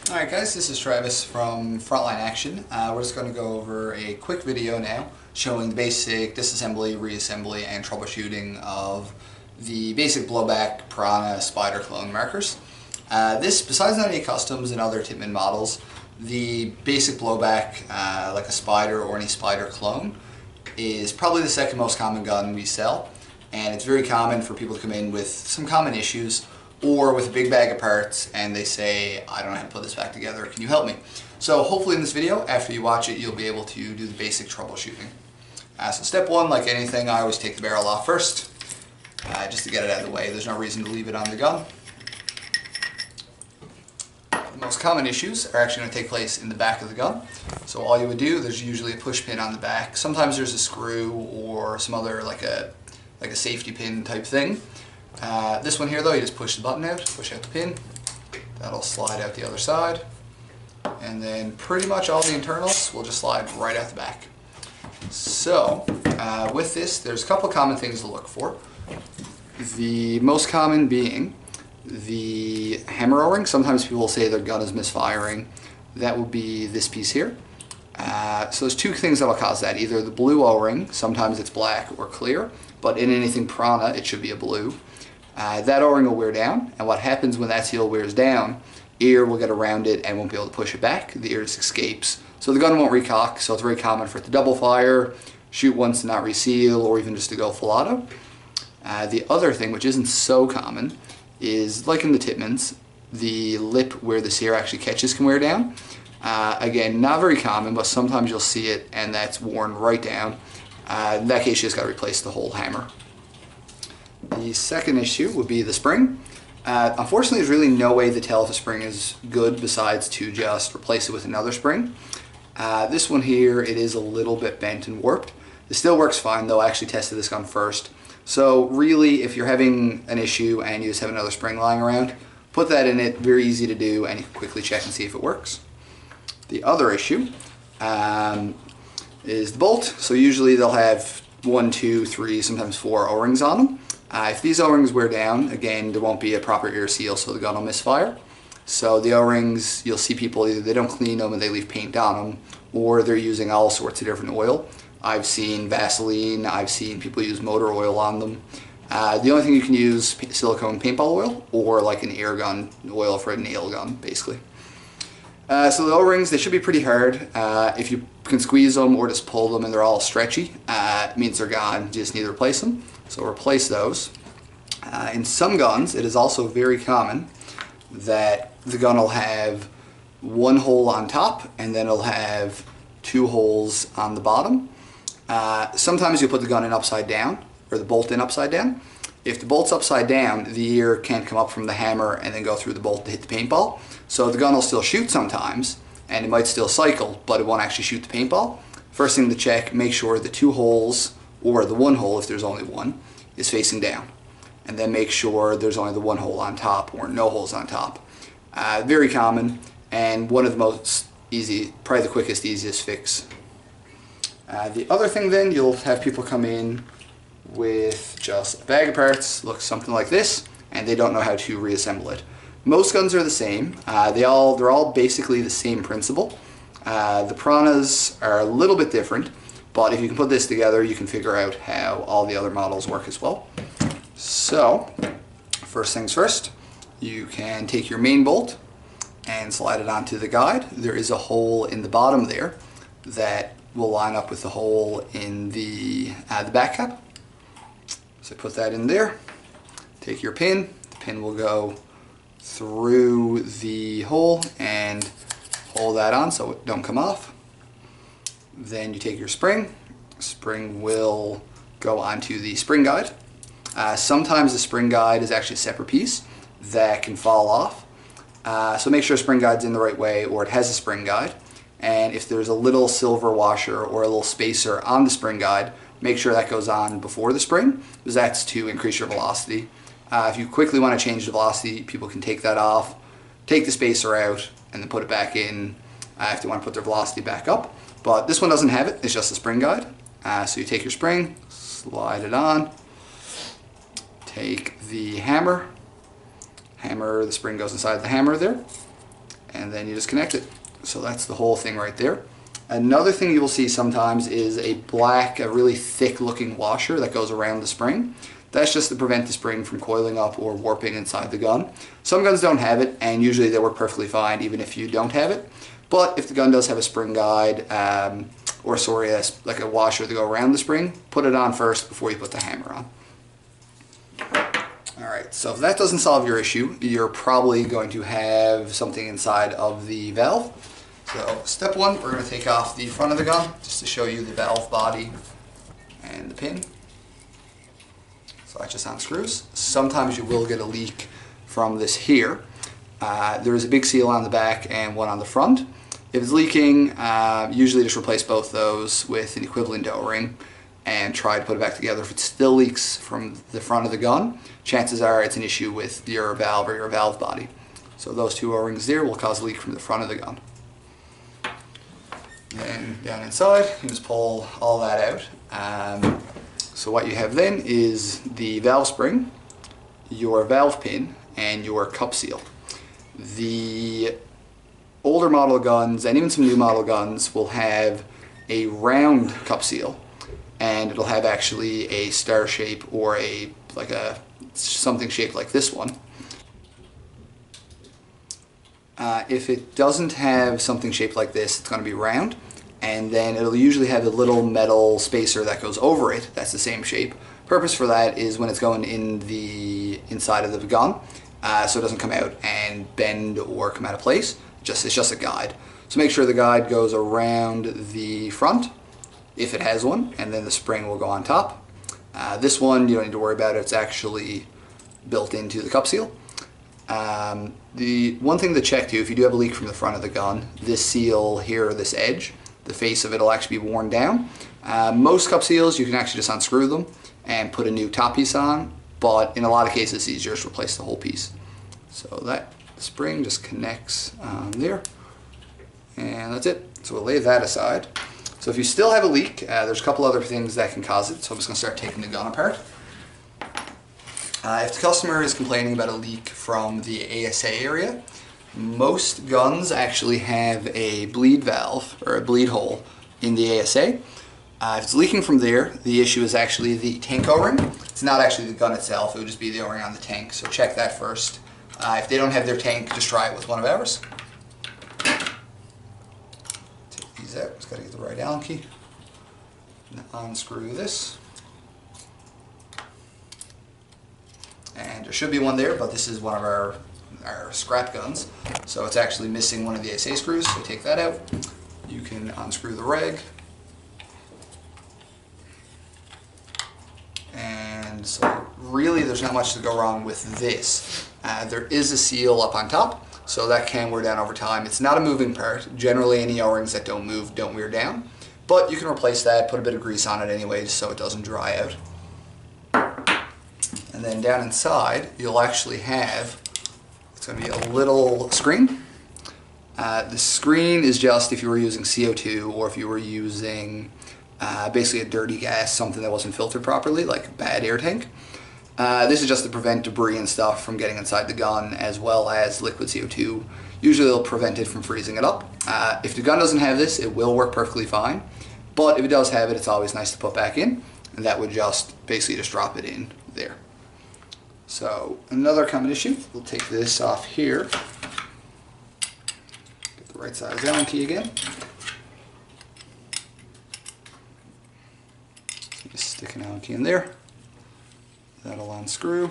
Alright guys, this is Travis from Frontline Action. We're just going to go over a quick video now showing the basic disassembly, reassembly, and troubleshooting of the basic Blowback Pirhana spider clone markers. This, besides not any customs and other Tippmann models, the basic Blowback, like a spider or any spider clone, is probably the second most common gun we sell, and it's very common for people to come in with some common issues or with a big bag of parts and they say, I don't know how to put this back together, can you help me? So hopefully in this video, after you watch it, you'll be able to do the basic troubleshooting. So step one, like anything, I always take the barrel off first, just to get it out of the way. There's no reason to leave it on the gun. The most common issues are actually going to take place in the back of the gun. So all you would do, there's usually a push pin on the back. Sometimes there's a screw or some other like a safety pin type thing. This one here though, you just push the button out, push out the pin, that'll slide out the other side, and then pretty much all the internals will just slide right out the back. So with this, there's a couple common things to look for. The most common being the hammer O-ring. Sometimes people will say their gun is misfiring. That would be this piece here. So there's two things that will cause that. Either the blue O-ring, sometimes it's black or clear, but in anything Pirhana it should be a blue. That O-ring will wear down, and what happens when that seal wears down, ear will get around it and won't be able to push it back. The ear just escapes. So the gun won't recock, so it's very common for it to double fire, shoot once and not reseal, or even just to go full auto. The other thing, which isn't so common, is like in the Tippmanns, the lip where the sear actually catches can wear down. Again, not very common, but sometimes you'll see it and that's worn right down. In that case, you just got to replace the whole hammer. The second issue would be the spring. Unfortunately, there's really no way to tell if a spring is good besides to just replace it with another spring. This one here, it is a little bit bent and warped. It still works fine though. I actually tested this gun first. So really, if you're having an issue and you just have another spring lying around, put that in it, very easy to do, and you can quickly check and see if it works. The other issue is the bolt. So usually they'll have 1, 2, 3, sometimes 4 O-rings on them. If these O-rings wear down, again, there won't be a proper ear seal, so the gun will misfire. So the O-rings, you'll see people either they don't clean them and they leave paint on them, or they're using all sorts of different oil. I've seen Vaseline, I've seen people use motor oil on them. The only thing you can use silicone paintball oil, or like an air gun oil for a nail gun, basically. So the O-rings, they should be pretty hard. If you can squeeze them or just pull them and they're all stretchy, it means they're gone. You just need to replace them. So replace those. In some guns, it is also very common that the gun will have one hole on top and then it'll have 2 holes on the bottom. Sometimes you put the gun in upside down, or the bolt in upside down. If the bolt's upside down, the ear can't come up from the hammer and then go through the bolt to hit the paintball. So the gun will still shoot sometimes, and it might still cycle, but it won't actually shoot the paintball. First thing to check, make sure the 2 holes, or the 1 hole if there's only one, is facing down. And then make sure there's only the 1 hole on top, or no holes on top. Very common, and one of the most easy, probably the quickest, easiest fix. The other thing then, you'll have people come in with just a bag of parts, looks something like this, and they don't know how to reassemble it. Most guns are the same. They're all basically the same principle. The Pirhanas are a little bit different, but if you can put this together, you can figure out how all the other models work as well. So, first things first, you can take your main bolt and slide it onto the guide. There is a hole in the bottom there that will line up with the hole in the back cap. So put that in there, take your pin, the pin will go through the hole and hold that on so it don't come off. Then you take your spring will go onto the spring guide. Sometimes the spring guide is actually a separate piece that can fall off. So make sure spring guide's in the right way, or it has a spring guide. And if there's a little silver washer or a little spacer on the spring guide, make sure that goes on before the spring, because that's to increase your velocity. If you quickly want to change the velocity, people can take that off, take the spacer out, and then put it back in if they want to put their velocity back up. But this one doesn't have it, it's just a spring guide. So you take your spring, slide it on, take the hammer, the spring goes inside the hammer there, and then you just connect it. So that's the whole thing right there. Another thing you will see sometimes is a black, a really thick looking washer that goes around the spring. That's just to prevent the spring from coiling up or warping inside the gun. Some guns don't have it, and usually they work perfectly fine even if you don't have it. But if the gun does have a spring guide, or sorry, like a washer to go around the spring, put it on first before you put the hammer on. Alright, so if that doesn't solve your issue, you're probably going to have something inside of the valve. So step one, we're going to take off the front of the gun just to show you the valve body and the pin. So that just unscrews. Sometimes you will get a leak from this here. There is a big seal on the back and one on the front. If it's leaking, usually just replace both those with an equivalent O-ring and try to put it back together. If it still leaks from the front of the gun, chances are it's an issue with your valve or your valve body. So those two O-rings there will cause a leak from the front of the gun. Then down inside, you just pull all that out. So what you have then is the valve spring, your valve pin, and your cup seal. The older model guns, and even some new model guns, will have a round cup seal, and it'll have actually a star shape or something shaped like this one. If it doesn't have something shaped like this, it's going to be round, and then it'll usually have a little metal spacer that goes over it that's the same shape. Purpose for that is when it's going in the inside of the gun, so it doesn't come out and bend or come out of place. It's just a guide. So make sure the guide goes around the front, if it has one, and then the spring will go on top. This one, you don't need to worry about it. It's actually built into the cup seal. The one thing to check too, if you do have a leak from the front of the gun, this seal here, this edge, the face of it will actually be worn down. Most cup seals, you can actually just unscrew them and put a new top piece on, but in a lot of cases it's easier to replace the whole piece. So that spring just connects there, and that's it. So we'll lay that aside. So if you still have a leak, there's a couple other things that can cause it, so I'm just going to start taking the gun apart. If the customer is complaining about a leak from the ASA area, most guns actually have a bleed valve or a bleed hole in the ASA. If it's leaking from there, the issue is actually the tank O-ring. It's not actually the gun itself, it would just be the O-ring on the tank, so check that first. If they don't have their tank, just try it with one of ours. Take these out, just got to get the right Allen key. And unscrew this. And there should be one there, but this is one of our scrap guns, so it's actually missing one of the ASA screws, so take that out. You can unscrew the reg. And so really there's not much to go wrong with this. There is a seal up on top, so that can wear down over time. It's not a moving part. Generally any O-rings that don't move don't wear down, but you can replace that, put a bit of grease on it anyways so it doesn't dry out. And then down inside you'll actually have, it's going to be a little screen. The screen is just if you were using CO2 or if you were using basically a dirty gas, something that wasn't filtered properly, like a bad air tank. This is just to prevent debris and stuff from getting inside the gun, as well as liquid CO2. Usually it'll prevent it from freezing it up. If the gun doesn't have this, it will work perfectly fine, but if it does have it, it's always nice to put back in, and that would just basically just drop it in there. So another common issue, we'll take this off here, get the right size Allen key again. Just stick an Allen key in there. That'll unscrew.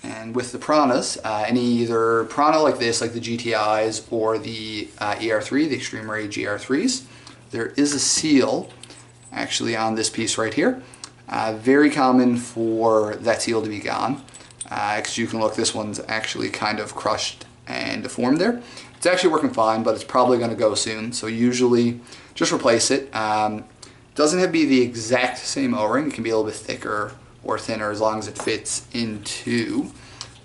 And with the Pirhanas, any either Pirhana like this, like the GTIs, or the ER3, the Extreme Rage ER3s, there is a seal actually on this piece right here. Very common for that seal to be gone, because you can look, this one's actually kind of crushed and deformed there. It's actually working fine, but it's probably going to go soon, so usually just replace it. Doesn't have to be the exact same O-ring, it can be a little bit thicker or thinner as long as it fits into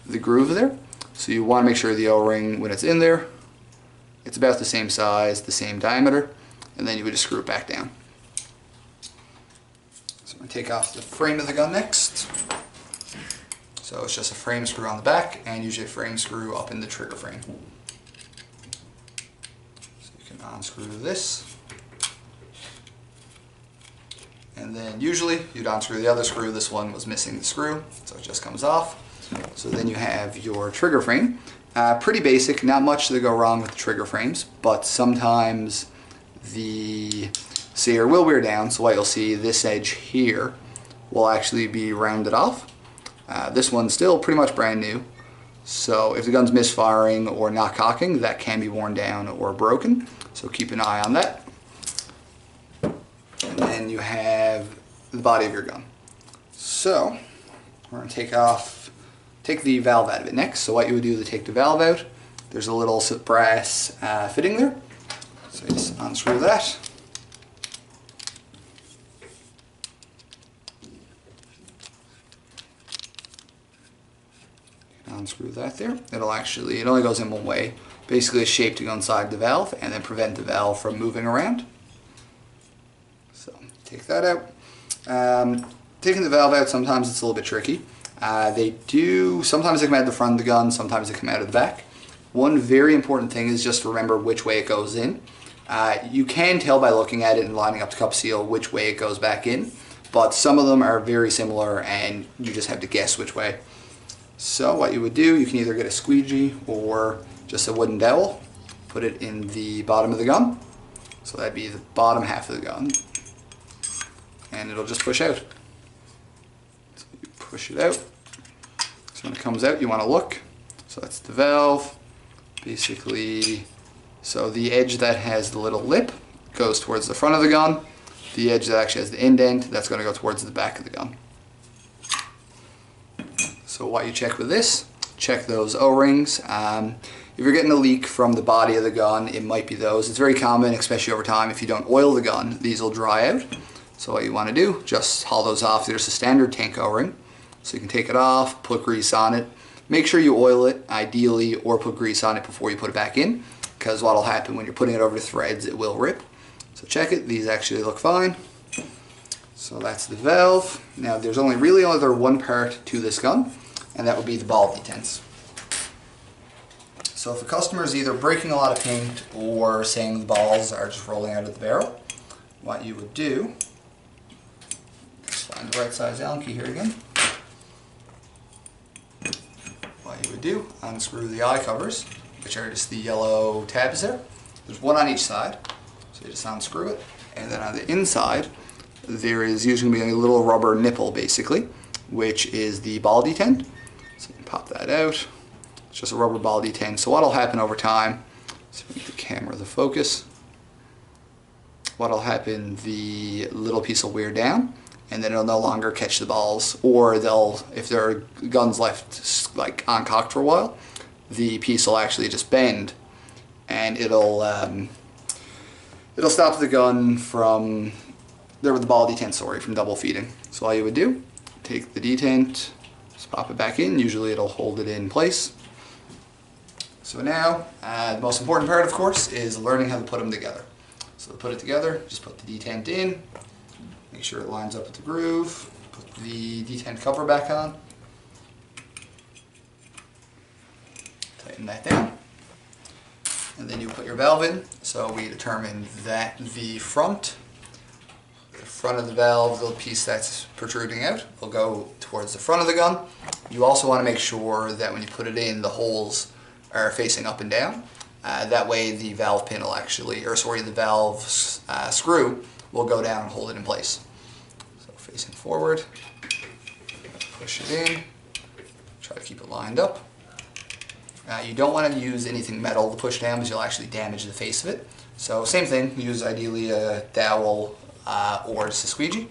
the groove there. So you want to make sure the O-ring, when it's in there, it's about the same size, the same diameter, and then you would just screw it back down. So I'm going to take off the frame of the gun next. So it's just a frame screw on the back and usually a frame screw up in the trigger frame. unscrew this. And then usually you'd unscrew the other screw. This one was missing the screw, so it just comes off. So then you have your trigger frame. Pretty basic, not much to go wrong with the trigger frames, but sometimes the sear will wear down. So what you'll see, this edge here will actually be rounded off. This one's still pretty much brand new. So if the gun's misfiring or not cocking, that can be worn down or broken. So keep an eye on that. And then you have the body of your gun. So we're going to take the valve out of it next. So what you would do to take the valve out, there's a little brass fitting there. So you just unscrew that. Unscrew that there. It only goes in one way. Basically a shape to go inside the valve and then prevent the valve from moving around. So take that out. Taking the valve out, sometimes it's a little bit tricky. Sometimes they come out the front of the gun, sometimes they come out of the back. One very important thing is just remember which way it goes in. You can tell by looking at it and lining up the cup seal which way it goes back in, but some of them are very similar and you just have to guess which way. So what you would do, you can either get a squeegee or just a wooden dowel, put it in the bottom of the gun. So that'd be the bottom half of the gun. And it'll just push out. So you push it out. So when it comes out, you want to look. So that's the valve. Basically, so the edge that has the little lip goes towards the front of the gun. The edge that actually has the indent, that's going to go towards the back of the gun. So what you check with this, check those O-rings. If you're getting a leak from the body of the gun, it might be those. It's very common, especially over time. If you don't oil the gun, these will dry out. So what you want to do, just haul those off. There's a standard tank O-ring. So you can take it off, put grease on it. Make sure you oil it, ideally, or put grease on it before you put it back in, because what will happen when you're putting it over the threads, it will rip. So check it. These actually look fine. So that's the valve. Now there's only one part to this gun, and that would be the ball detents. So if a customer is either breaking a lot of paint or saying the balls are just rolling out of the barrel, what you would do, just find the right size Allen key here again. What you would do, unscrew the eye covers, which are just the yellow tabs there. There's one on each side, so you just unscrew it. And then on the inside, there is usually going to be a little rubber nipple, basically, which is the ball detent. So you can pop that out. It's just a rubber ball detent. So what will happen over time, so make the camera the focus, what will happen, the little piece will wear down, and then it'll no longer catch the balls, or if there are guns left like uncocked for a while, the piece will actually just bend, and it'll stop the gun from the ball detent, from double feeding. So all you would do, take the detent, just pop it back in. Usually it'll hold it in place. So now, the most important part, of course, is learning how to put them together. So to put it together, just put the detent in, make sure it lines up with the groove, put the detent cover back on, tighten that down, and then you put your valve in. So we determined that the front of the valve, the piece that's protruding out, will go towards the front of the gun. You also want to make sure that when you put it in, the holes are facing up and down. That way the valve pin will the valve screw will go down and hold it in place. So facing forward, push it in, try to keep it lined up. You don't want to use anything metal to push down because you'll actually damage the face of it. So same thing, use ideally a dowel or just a squeegee.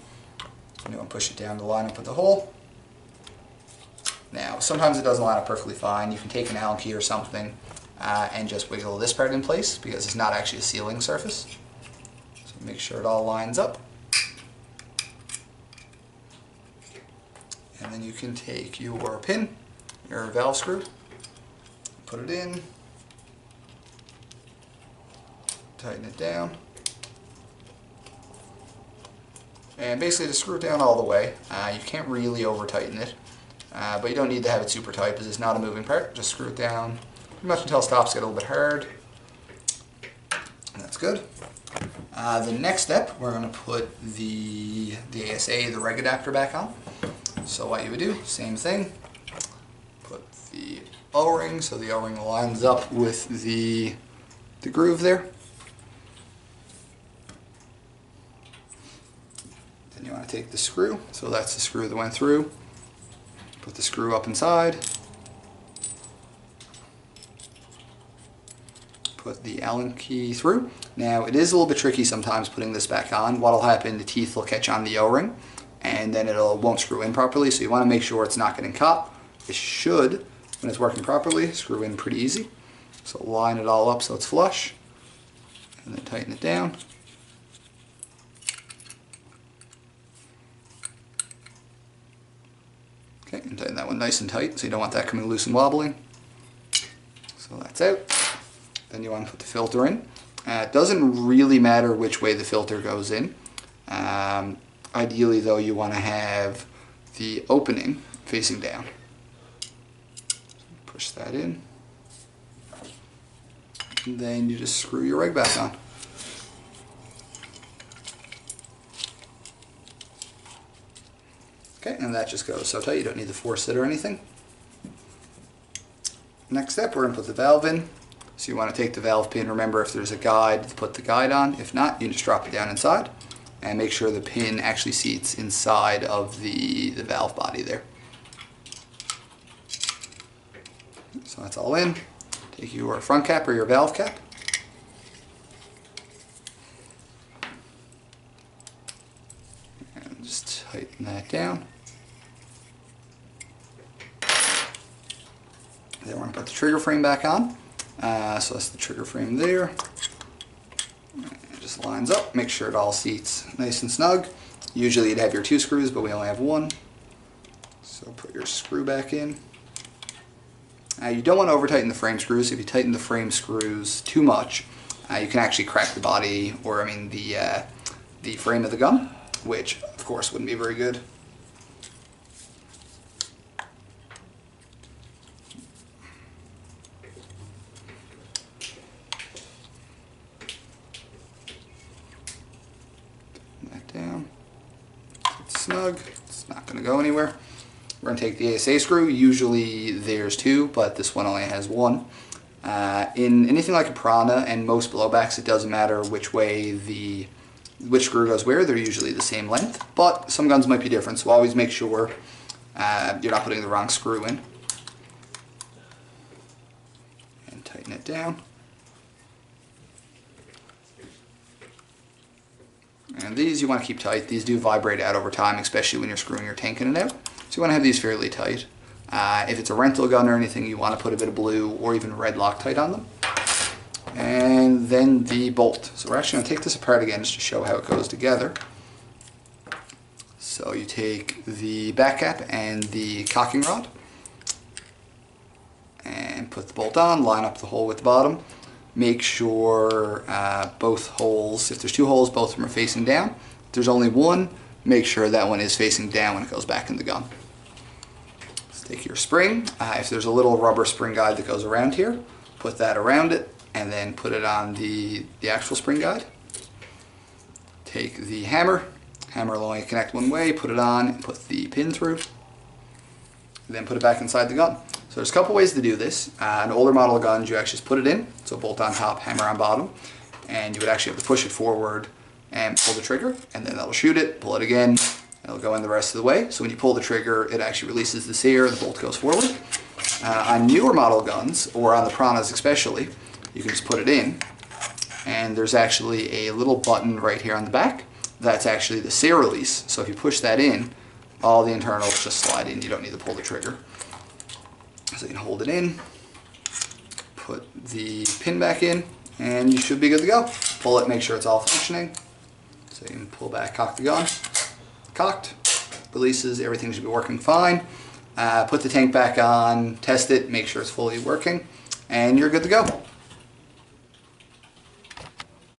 You want to push it down to line up with the hole. Now, sometimes it doesn't line up perfectly fine. You can take an Allen key or something and just wiggle this part in place because it's not actually a sealing surface. So make sure it all lines up. And then you can take your pin, your valve screw, put it in, tighten it down, and basically just screw it down all the way. You can't really over tighten it. But you don't need to have it super tight because it's not a moving part. Just screw it down pretty much until it stops getting a little bit hard. That's good. The next step, we're going to put the ASA, the reg adapter, back on. So what you would do, same thing, put the O-ring so the O-ring lines up with the groove there. Then you want to take the screw, so that's the screw that went through, put the screw up inside, put the Allen key through. Now it is a little bit tricky sometimes putting this back on. What'll happen, the teeth will catch on the O-ring and then won't screw in properly, so you want to make sure it's not getting caught. It should, when it's working properly, screw in pretty easy. So line it all up so it's flush and then tighten it down. Okay, and tighten that one nice and tight so you don't want that coming loose and wobbling. So that's out. Then you want to put the filter in. It doesn't really matter which way the filter goes in. Ideally though, you want to have the opening facing down. Push that in. And then you just screw your reg back on. Okay, and that just goes so tight you don't need to force it or anything. Next step, we're going to put the valve in. So you want to take the valve pin, remember if there's a guide, to put the guide on. If not, you can just drop it down inside and make sure the pin actually seats inside of the valve body there. So that's all in. Take your front cap or your valve cap. And just tighten that down. Then we're going to put the trigger frame back on. So that's the trigger frame there. It just lines up, make sure it all seats nice and snug. Usually you'd have your 2 screws, but we only have 1. So put your screw back in. You don't want to over tighten the frame screws. If you tighten the frame screws too much, you can actually crack the body, or I mean the frame of the gun, which of course wouldn't be very good. Down. It's snug. It's not going to go anywhere. We're going to take the ASA screw. Usually there's 2, but this one only has 1. In anything like a Pirhana and most blowbacks, it doesn't matter which way which screw goes where. They're usually the same length, but some guns might be different, so always make sure you're not putting the wrong screw in. And tighten it down. And these you want to keep tight. These do vibrate out over time, especially when you're screwing your tank in and out. So you want to have these fairly tight. If it's a rental gun or anything, you want to put a bit of blue or even red Loctite on them. And then the bolt. So we're actually going to take this apart again just to show how it goes together. So you take the back cap and the cocking rod and put the bolt on, line up the hole with the bottom. Make sure both holes, if there's 2 holes, both of them are facing down. If there's only 1, make sure that one is facing down when it goes back in the gun. Let's take your spring. If there's a little rubber spring guide that goes around here, put that around it and then put it on the actual spring guide. Take the hammer. Hammer will only connect one way, put it on and put the pin through. Then put it back inside the gun. So there's a couple ways to do this. An older model of guns, you actually just put it in, so bolt on top, hammer on bottom, and you would actually have to push it forward and pull the trigger, and then that'll shoot it, pull it again, it'll go in the rest of the way. So when you pull the trigger, it actually releases the sear, the bolt goes forward. On newer model guns, or on the Pirhanas especially, you can just put it in, and there's actually a little button right here on the back. That's actually the sear release, so if you push that in, all the internals just slide in, you don't need to pull the trigger. So you can hold it in, put the pin back in, and you should be good to go. Pull it, make sure it's all functioning. So you can pull back, cock the gun, cocked, releases, everything should be working fine. Put the tank back on, test it, make sure it's fully working, and you're good to go.